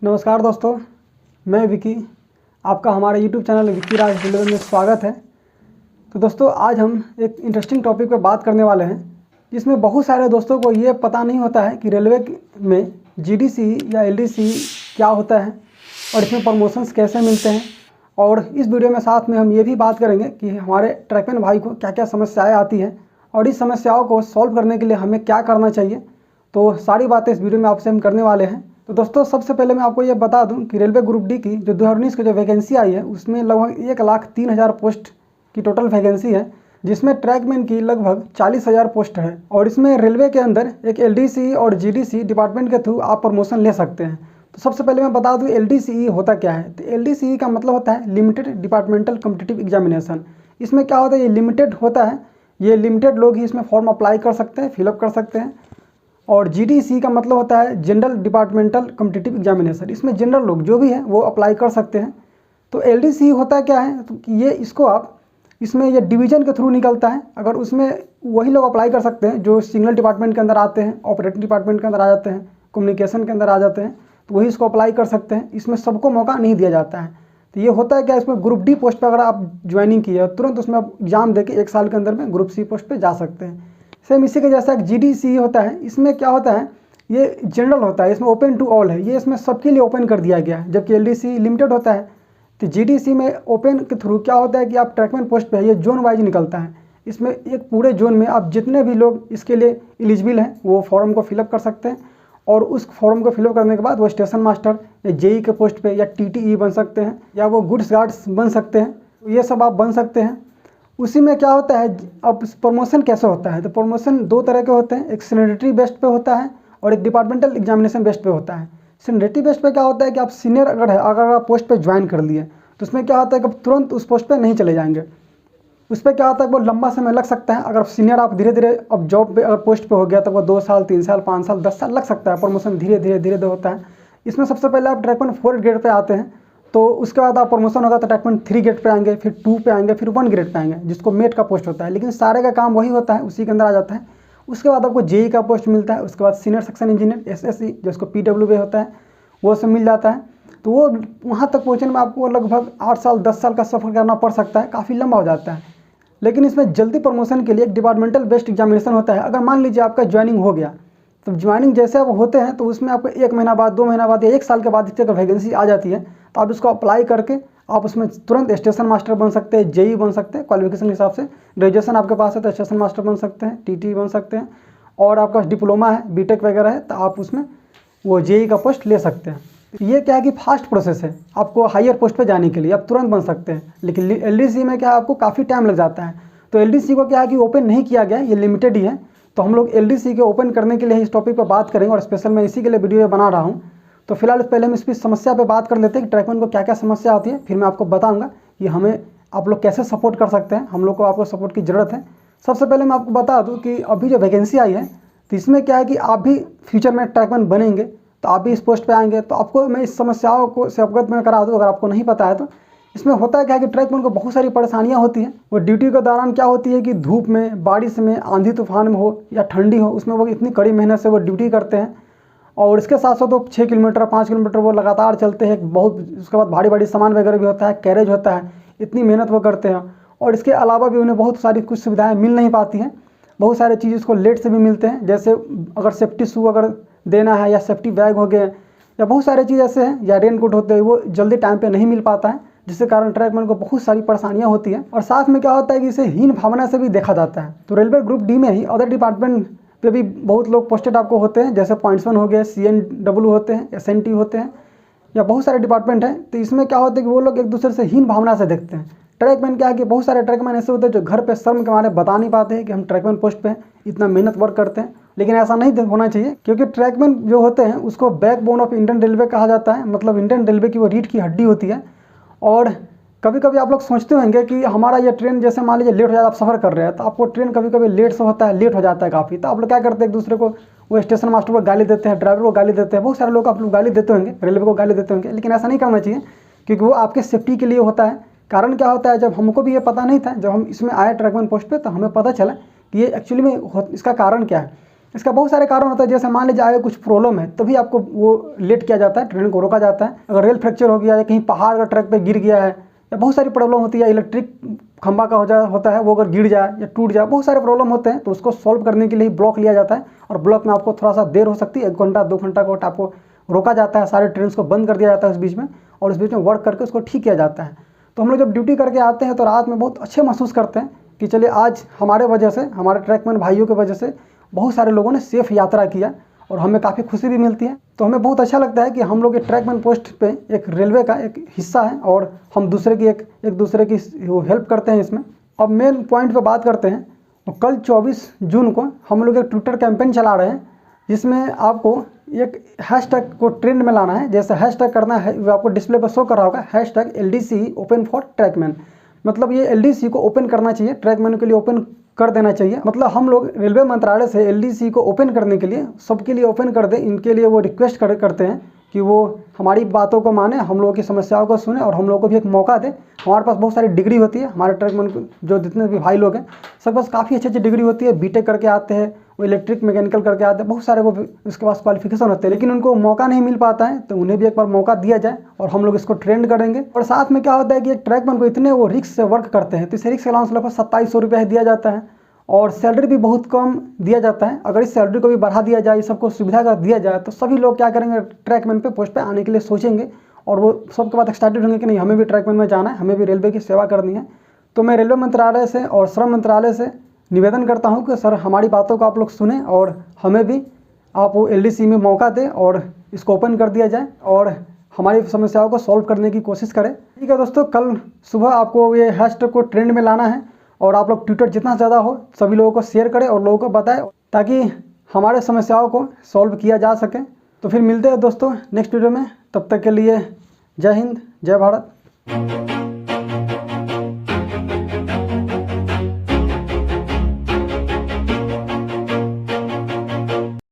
नमस्कार दोस्तों, मैं विकी। आपका हमारे YouTube चैनल विकी राज रेलवे में स्वागत है। तो दोस्तों, आज हम एक इंटरेस्टिंग टॉपिक पर बात करने वाले हैं, जिसमें बहुत सारे दोस्तों को ये पता नहीं होता है कि रेलवे में GDC या LDC क्या होता है और इसमें प्रमोशंस कैसे मिलते हैं। और इस वीडियो में साथ में हम ये भी बात करेंगे कि हमारे ट्रैकमैन भाई को क्या क्या समस्याएँ आती हैं और इस समस्याओं को सॉल्व करने के लिए हमें क्या करना चाहिए। तो सारी बातें इस वीडियो में आपसे हम करने वाले हैं। तो दोस्तों, सबसे पहले मैं आपको ये बता दूं कि रेलवे ग्रुप डी की जो 2019 की जो वैकेंसी आई है, उसमें लगभग 1,03,000 पोस्ट की टोटल वैकेंसी है, जिसमें ट्रैकमैन की लगभग 40,000 पोस्ट है। और इसमें रेलवे के अंदर एक LDC और GDC डिपार्टमेंट के थ्रू आप प्रमोशन ले सकते हैं। तो सबसे पहले मैं बता दूं LDCE होता क्या है। तो LDCE का मतलब होता है लिमिटेड डिपार्टमेंटल कॉम्पिटिटिव एग्जामिनेशन। इसमें क्या होता है, ये लिमिटेड होता है, ये लिमिटेड लोग ही इसमें फॉर्म अप्लाई कर सकते हैं, फिलअप कर सकते हैं। और GDC का मतलब होता है जनरल डिपार्टमेंटल कॉम्पिटिटिव एग्जामिनेशन। इसमें जनरल लोग जो भी हैं वो अप्लाई कर सकते हैं। तो LDC होता क्या है, तो ये इसको आप इसमें ये डिवीज़न के थ्रू निकलता है। अगर उसमें वही लोग अप्लाई कर सकते हैं जो सिंगल डिपार्टमेंट के अंदर आते हैं, ऑपरेटिंग डिपार्टमेंट के अंदर आ जाते हैं, कम्युनिकेशन के अंदर आ जाते हैं, तो वही इसको अप्लाई कर सकते हैं। इसमें सबको मौका नहीं दिया जाता है। तो ये होता है क्या, इसमें ग्रुप डी पोस्ट पर अगर आप ज्वाइनिंग किए तुरंत उसमें आप एग्जाम दे के 1 साल के अंदर में ग्रुप सी पोस्ट पर जा सकते हैं। सेम इसी के जैसा एक GDC होता है। इसमें क्या होता है, ये जनरल होता है, इसमें ओपन टू ऑल है, ये इसमें सबके लिए ओपन कर दिया गया है। जबकि LDC लिमिटेड होता है। तो GDC में ओपन के थ्रू क्या होता है कि आप ट्रैकमैन पोस्ट पे है, ये जोन वाइज निकलता है। इसमें एक पूरे जोन में आप जितने भी लोग इसके लिए एलिजिबल हैं वो फॉर्म को फिलअप कर सकते हैं। और उस फॉर्म को फिलअप करने के बाद वो स्टेशन मास्टर या JE के पोस्ट पे या TTE बन सकते हैं, या वो गुड्स गार्ड्स बन सकते हैं। ये सब आप बन सकते हैं। उसी में क्या होता है, अब प्रमोशन कैसे होता है, तो प्रमोशन 2 तरह के होते हैं। एक सीनियरिटी बेस्ड पे होता है और एक डिपार्टमेंटल एग्जामिनेशन बेस्ड पे होता है। सीनियरिटी बेस्ड पे क्या होता है कि आप सीनियर अगर आप पोस्ट पे ज्वाइन कर लिए तो उसमें क्या होता है कि आप तुरंत उस पोस्ट पे नहीं चले जाएंगे। उस पर क्या होता है, वो लंबा समय लग सकता है। अगर सीनियर आप धीरे धीरे अब जॉब पे अगर पोस्ट पे हो गया तो वो 2 साल 3 साल 5 साल 10 साल लग सकता है। प्रमोशन धीरे धीरे होता है। इसमें सबसे पहले आप ट्रैकमैन 4 ग्रेड पे आते हैं, तो उसके बाद आप प्रमोशन होगा तो ट्रैकमैन 3 ग्रेड पे आएंगे, फिर 2 पे आएंगे, फिर 1 ग्रेड पे आएंगे, जिसको मेट का पोस्ट होता है। लेकिन सारे का काम वही होता है, उसी के अंदर आ जाता है। उसके बाद आपको JE का पोस्ट मिलता है। उसके बाद सीनियर सेक्शन इंजीनियर SSE, जिसको PWA होता है, वो सब मिल जाता है। तो वो वहाँ तक पहुँचने में आपको लगभग 8 साल 10 साल का सफ़र करना पड़ सकता है, काफ़ी लंबा हो जाता है। लेकिन इसमें जल्दी प्रमोशन के लिए एक डिपार्टमेंटल बेस्ड एग्जामिनेशन होता है। अगर मान लीजिए आपका ज्वाइनिंग हो गया, तो ज्वाइनिंग जैसे आप होते हैं तो उसमें आपको 1 महीना बाद, 2 महीना बाद या 1 साल के बाद अगर वैकेंसी आ जाती है तो आप इसको अप्लाई करके आप उसमें तुरंत स्टेशन मास्टर बन सकते हैं, JE बन सकते हैं। क्वालिफिकेशन के हिसाब से ग्रेजुएशन आपके पास है तो स्टेशन मास्टर बन सकते हैं, TTE बन सकते हैं। और आपका डिप्लोमा है, BTech वगैरह है तो आप उसमें वो JE का पोस्ट ले सकते हैं। ये क्या है कि फास्ट प्रोसेस है, आपको हायर पोस्ट पे जाने के लिए आप तुरंत बन सकते हैं। लेकिन LDC में क्या है, आपको काफ़ी टाइम लग जाता है। तो LDC को क्या है कि ओपन नहीं किया गया, ये लिमिटेड ही है। तो हम लोग LDC के ओपन करने के लिए इस टॉपिक पर बात करेंगे और स्पेशल मैं इसी के लिए वीडियो बना रहा हूँ। तो फिलहाल पहले हम इसकी समस्या पे बात कर लेते हैं कि ट्रैकमैन को क्या क्या समस्या आती है, फिर मैं आपको बताऊँगा कि हमें आप लोग कैसे सपोर्ट कर सकते हैं। हम लोग को आपको सपोर्ट की ज़रूरत है। सबसे पहले मैं आपको बता दूँ कि अभी जो वैकेंसी आई है तो इसमें क्या है कि आप भी फ्यूचर में ट्रैकमैन बनेंगे तो आप भी इस पोस्ट पे आएंगे। तो आपको मैं इस समस्याओं को से अवगत में करा दूँ अगर आपको नहीं पता है तो। इसमें होता है क्या है कि ट्रैकमैन को बहुत सारी परेशानियां होती हैं। वो ड्यूटी के दौरान क्या होती है कि धूप में, बारिश में, आंधी तूफान में हो या ठंडी हो, उसमें वो इतनी कड़ी मेहनत से वो ड्यूटी करते हैं। और इसके साथ साथ वो 6 किलोमीटर 5 किलोमीटर वो लगातार चलते हैं। बहुत उसके बाद भारी भारी सामान वगैरह भी होता है, कैरेज होता है, इतनी मेहनत वो करते हैं। और इसके अलावा भी उन्हें बहुत सारी कुछ सुविधाएँ मिल नहीं पाती हैं। बहुत सारी चीज़ उसको लेट से भी मिलते हैं, जैसे अगर सेफ्टी शू अगर देना है या सेफ्टी बैग हो गए या बहुत सारे चीज़ ऐसे हैं, या रेन कोट होते हैं, वो जल्दी टाइम पे नहीं मिल पाता है, जिसके कारण ट्रैकमैन को बहुत सारी परेशानियां होती हैं। और साथ में क्या होता है कि इसे हीन भावना से भी देखा जाता है। तो रेलवे ग्रुप डी में ही अदर डिपार्टमेंट पे भी बहुत लोग पोस्टेड आपको होते हैं, जैसे पॉइंट्समैन हो गए, CNW होते हैं, SNT होते हैं, या बहुत सारे डिपार्टमेंट हैं। तो इसमें क्या होता है कि वो लोग एक दूसरे से हीन भावना से देखते हैं। ट्रैकमैन क्या है कि बहुत सारे ट्रैकमैन ऐसे होते हैं जो घर पे शर्म के मारे बता नहीं पाते हैं कि हम ट्रैकमैन पोस्ट पे इतना मेहनत वर्क करते हैं। लेकिन ऐसा नहीं होना चाहिए, क्योंकि ट्रैकमैन जो होते हैं उसको बैकबोन ऑफ इंडियन रेलवे कहा जाता है। मतलब इंडियन रेलवे की वो रीढ़ की हड्डी होती है। और कभी कभी आप लोग सोचते होंगे कि हमारा ये ट्रेन जैसे मान लीजिए लेट हो जाता है, आप सफ़र कर रहे हैं तो आपको ट्रेन कभी कभी लेट से होता है, लेट हो जाता है काफ़ी। तो आप लोग क्या करते हैं, एक दूसरे को, वो स्टेशन मास्टर को गाली देते हैं, ड्राइवर को गाली देते हैं। बहुत सारे लोग आप लोग गाली देते होंगे, रेलवे को गाली देते होंगे। लेकिन ऐसा नहीं करना चाहिए, क्योंकि वो आपके सेफ्टी के लिए होता है। कारण क्या होता है, जब हमको भी ये पता नहीं था, जब हम इसमें आए ट्रैकमैन पोस्ट पे, तो हमें पता चला कि ये एक्चुअली में इसका कारण क्या है। इसका बहुत सारे कारण होता है, जैसे मान लीजिए आगे कुछ प्रॉब्लम है तभी आपको वो लेट किया जाता है, ट्रेन को रोका जाता है। अगर रेल फ्रैक्चर हो गया या कहीं पहाड़ का ट्रैक पे गिर गया है या बहुत सारी प्रॉब्लम होती है, इलेक्ट्रिक खंभा का होता है वो अगर गिर जाए या टूट जाए, बहुत सारे प्रॉब्लम होते हैं, तो उसको सॉल्व करने के लिए ब्लॉक लिया जाता है। और ब्लॉक में आपको थोड़ा सा देर हो सकती है, 1 घंटा 2 घंटा का आपको रोका जाता है, सारे ट्रेन को बंद कर दिया जाता है उस बीच में, और उस बीच में वर्क करके उसको ठीक किया जाता है। तो हम लोग जब ड्यूटी करके आते हैं तो रात में बहुत अच्छे महसूस करते हैं कि चलिए आज हमारे वजह से, हमारे ट्रैकमैन भाइयों की वजह से बहुत सारे लोगों ने सेफ यात्रा किया और हमें काफ़ी खुशी भी मिलती है। तो हमें बहुत अच्छा लगता है कि हम लोग ये ट्रैकमैन पोस्ट पे एक रेलवे का एक हिस्सा है और हम दूसरे की एक दूसरे की हेल्प करते हैं इसमें। अब मेन पॉइंट पे बात करते हैं, तो कल 24 जून को हम लोग एक ट्विटर कैंपेन चला रहे हैं जिसमें आपको एक हैशटैग को ट्रेंड में लाना है। जैसे हैशटैग करना है, वो आपको डिस्प्ले पर शो कर रहा होगा, hashtag LDC open for trackman. मतलब ये LDC को ओपन करना चाहिए, ट्रैकमैन के लिए ओपन कर देना चाहिए। मतलब हम लोग रेलवे मंत्रालय से LDC को ओपन करने के लिए, सबके लिए ओपन कर दें, इनके लिए वो रिक्वेस्ट करते हैं कि वो हमारी बातों को माने, हम लोगों की समस्याओं को सुने और हम लोगों को भी एक मौका दे। हमारे पास बहुत सारी डिग्री होती है, हमारे ट्रैकमैन जो जितने भी भाई लोग हैं सब पास काफ़ी अच्छी डिग्री होती है, बीटेक करके आते हैं, वो इलेक्ट्रिक मैकेनिकल करके आते हैं, बहुत सारे वो उसके पास क्वालिफिकेशन होते हैं, लेकिन उनको मौका नहीं मिल पाता है। तो उन्हें भी एक बार मौका दिया जाए और हम लोग इसको ट्रेंड करेंगे। और साथ में क्या होता है कि एक ट्रैकमैन को इतने वो रिस्क से वर्क करते हैं, तो इस रिस्क अलाउंस लगभग 2700 रुपये दिया जाता है और सैलरी भी बहुत कम दिया जाता है। अगर इस सैलरी को भी बढ़ा दिया जाए, इस सबको सुविधा कर दिया जाए, तो सभी लोग क्या करेंगे, ट्रैकमैन पे पोस्ट पे आने के लिए सोचेंगे और वो सबके बाद एक्साइटेड होंगे कि नहीं, हमें भी ट्रैकमैन में जाना है, हमें भी रेलवे की सेवा करनी है। तो मैं रेलवे मंत्रालय से और श्रम मंत्रालय से निवेदन करता हूं कि सर हमारी बातों को आप लोग सुने और हमें भी आप वो LDC में मौका दें और इसको ओपन कर दिया जाए और हमारी समस्याओं को सॉल्व करने की कोशिश करें। ठीक है दोस्तों, कल सुबह आपको ये हैशटैग को ट्रेंड में लाना है और आप लोग ट्विटर जितना ज़्यादा हो सभी लोगों को शेयर करें और लोगों को बताएं ताकि हमारे समस्याओं को सॉल्व किया जा सके। तो फिर मिलते हैं दोस्तों नेक्स्ट वीडियो में, तब तक के लिए जय हिंद, जय भारत।